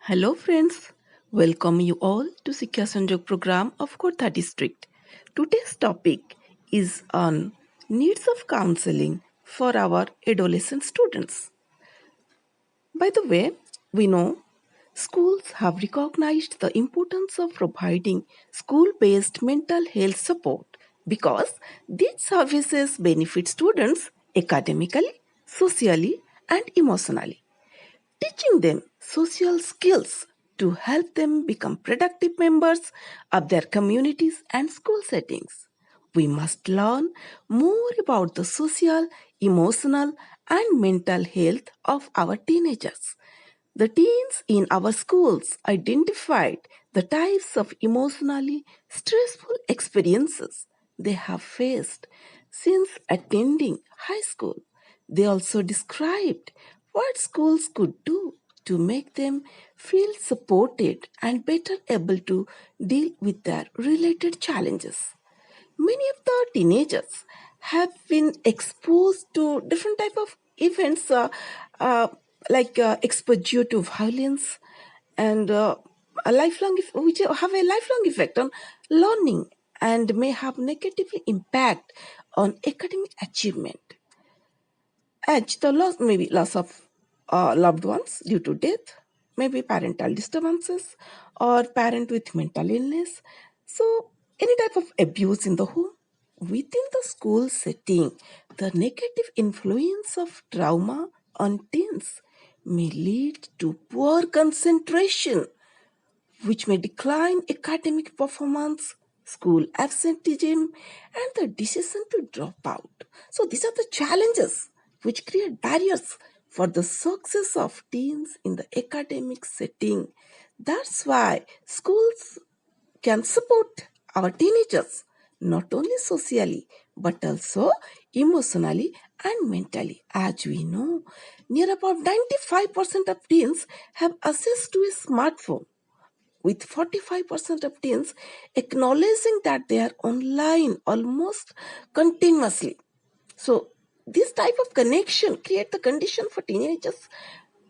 Hello friends, welcome you all to Sikya Sanjog program of Kotha district. Today's topic is on needs of counseling for our adolescent students. By the way, we know schools have recognized the importance of providing school-based mental health support because these services benefit students academically, socially and emotionally, teaching them social skills to help them become productive members of their communities and school settings. We must learn more about the social, emotional, and mental health of our teenagers. The teens in our schools identified the types of emotionally stressful experiences they have faced since attending high school. They also described what schools could do to make them feel supported and better able to deal with their related challenges. Many of the teenagers have been exposed to different type of events uh, exposure to violence and which have a lifelong effect on learning and may have negatively impact on academic achievement. As the loss, maybe loss of loved ones due to death, maybe parental disturbances or parent with mental illness. So any type of abuse in the home. Within the school setting, the negative influence of trauma on teens may lead to poor concentration, which may decline academic performance, school absenteeism, and the decision to drop out. So, these are the challenges which create barriers for the success of teens in the academic setting. That's why schools can support our teenagers not only socially but also emotionally and mentally. As we know, near about 95% of teens have access to a smartphone, with 45% of teens acknowledging that they are online almost continuously. So, this type of connection create the condition for teenagers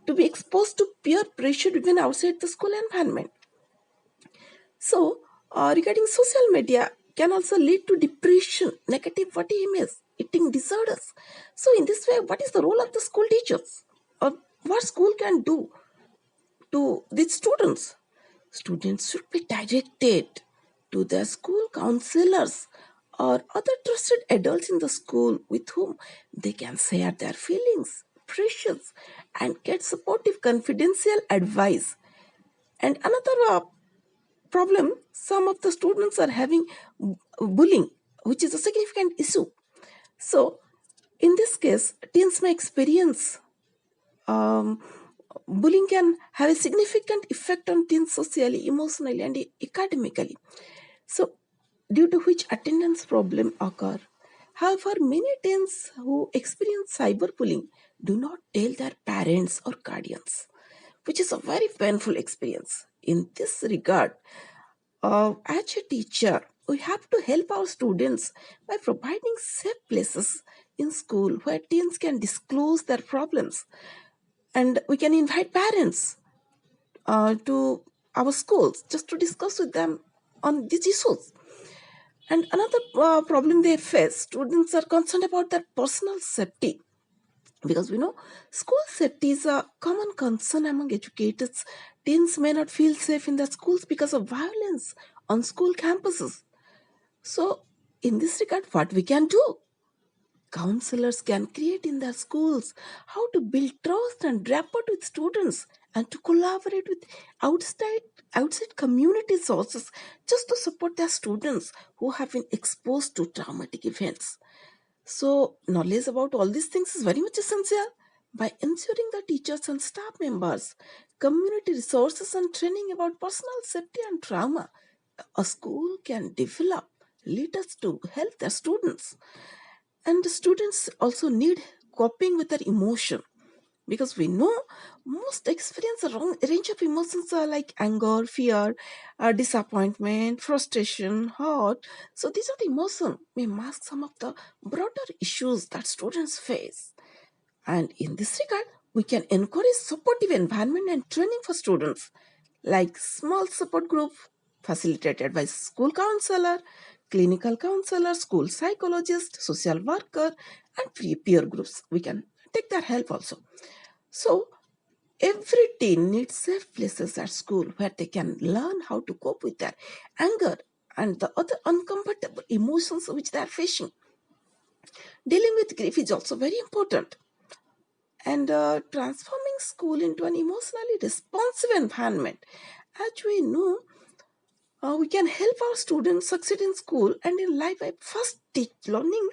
to be exposed to peer pressure even outside the school environment. So, regarding social media can also lead to depression, negative body image, eating disorders. So, in this way, what is the role of the school teachers? Or what school can do to these students? Students should be directed to their school counselors or other trusted adults in the school with whom they can share their feelings, pressures, and get supportive, confidential advice. And another problem, some of the students are having bullying, which is a significant issue. So, in this case, teens may experience um, bullying can have a significant effect on teens socially, emotionally, and academically. So, due to which attendance problem occur. However, many teens who experience cyberbullying do not tell their parents or guardians, which is a very painful experience. In this regard, as a teacher, we have to help our students by providing safe places in school where teens can disclose their problems, and we can invite parents to our schools just to discuss with them on these issues. And another problem they face, students are concerned about their personal safety, because we know school safety is a common concern among educators. Teens may not feel safe in their schools because of violence on school campuses. So, in this regard, what we can do? Counselors can create in their schools how to build trust and rapport with students and to collaborate with outside outside community sources just to support their students who have been exposed to traumatic events. So, knowledge about all these things is very much essential. By ensuring the teachers and staff members community resources and training about personal safety and trauma, a school can develop leaders to help their students. And the students also need coping with their emotion, because we know most experience a range of emotions are like anger, fear, disappointment, frustration, hurt. So these are the emotions may mask some of the broader issues that students face. And in this regard, We can encourage supportive environment and training for students, like small support group facilitated by school counselor, clinical counselor, school psychologist, social worker, and peer groups. We can take their help also. So every teen needs safe places at school where they can learn how to cope with their anger and the other uncomfortable emotions which they are facing. Dealing with grief is also very important. And transforming school into an emotionally responsive environment. As we know, we can help our students succeed in school and in life by first learning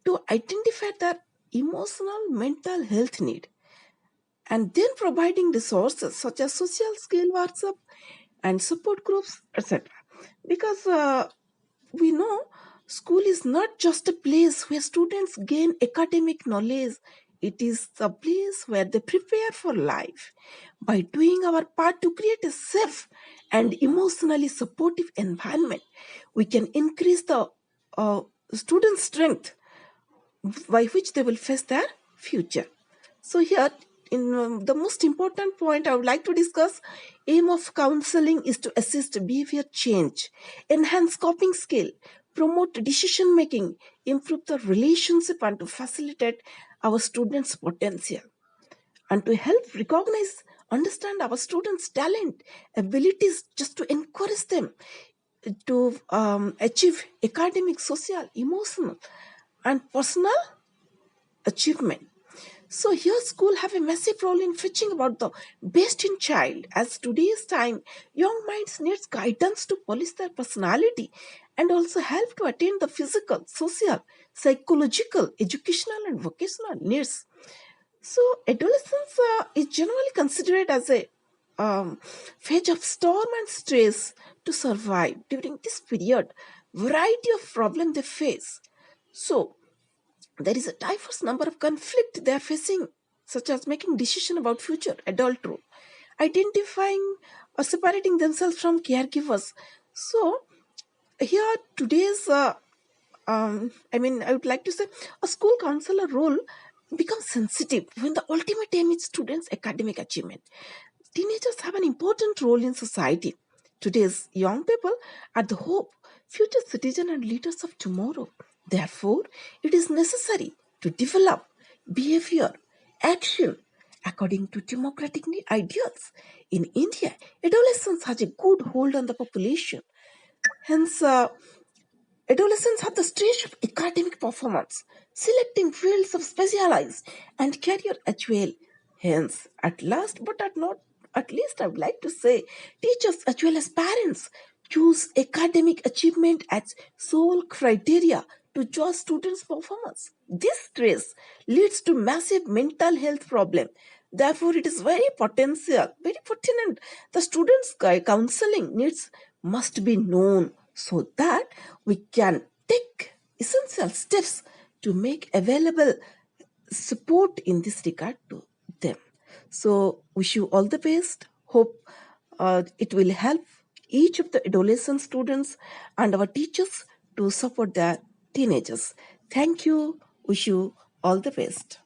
to identify their emotional mental health need, and then providing resources such as social skill workshop and support groups, etc. Because we know school is not just a place where students gain academic knowledge, it is the place where they prepare for life. By doing our part to create a safe and emotionally supportive environment, we can increase the student strength by which they will face their future. So here, in the most important point I would like to discuss, aim of counseling is to assist behavior change, enhance coping skill, promote decision making, improve the relationship, and to facilitate our students' potential, and to help recognize, understand our students' talent, abilities, just to encourage them to achieve academic, social, emotional, and personal achievement. So here school have a massive role in fetching about the best in child. As today's time, young minds needs guidance to polish their personality and also help to attain the physical, social, psychological, educational and vocational needs. So adolescence is generally considered as a phase of storm and stress. To survive during this period, variety of problems they face. So there is a diverse number of conflict they are facing, such as making decision about future adulthood, identifying or separating themselves from caregivers. So here today's I would like to say a school counselor role becomes sensitive when the ultimate aim is students' academic achievement. Teenagers have an important role in society. Today's young people are the hope, future citizens and leaders of tomorrow. Therefore, it is necessary to develop behavior, action according to democratic ideals. In India, adolescence has a good hold on the population. Hence, adolescents have the stage of academic performance, selecting fields of specialized and career as well. Hence, at last, but at not at least, I would like to say, teachers as well as parents choose academic achievement as sole criteria to judge students' performance. This stress leads to massive mental health problem. Therefore, it is very potential, very pertinent. The students' counseling needs must be known so that we can take essential steps to make available support in this regard to them. So, wish you all the best. Hope it will help each of the adolescent students and our teachers to support their teenagers. Thank you. Wish you all the best.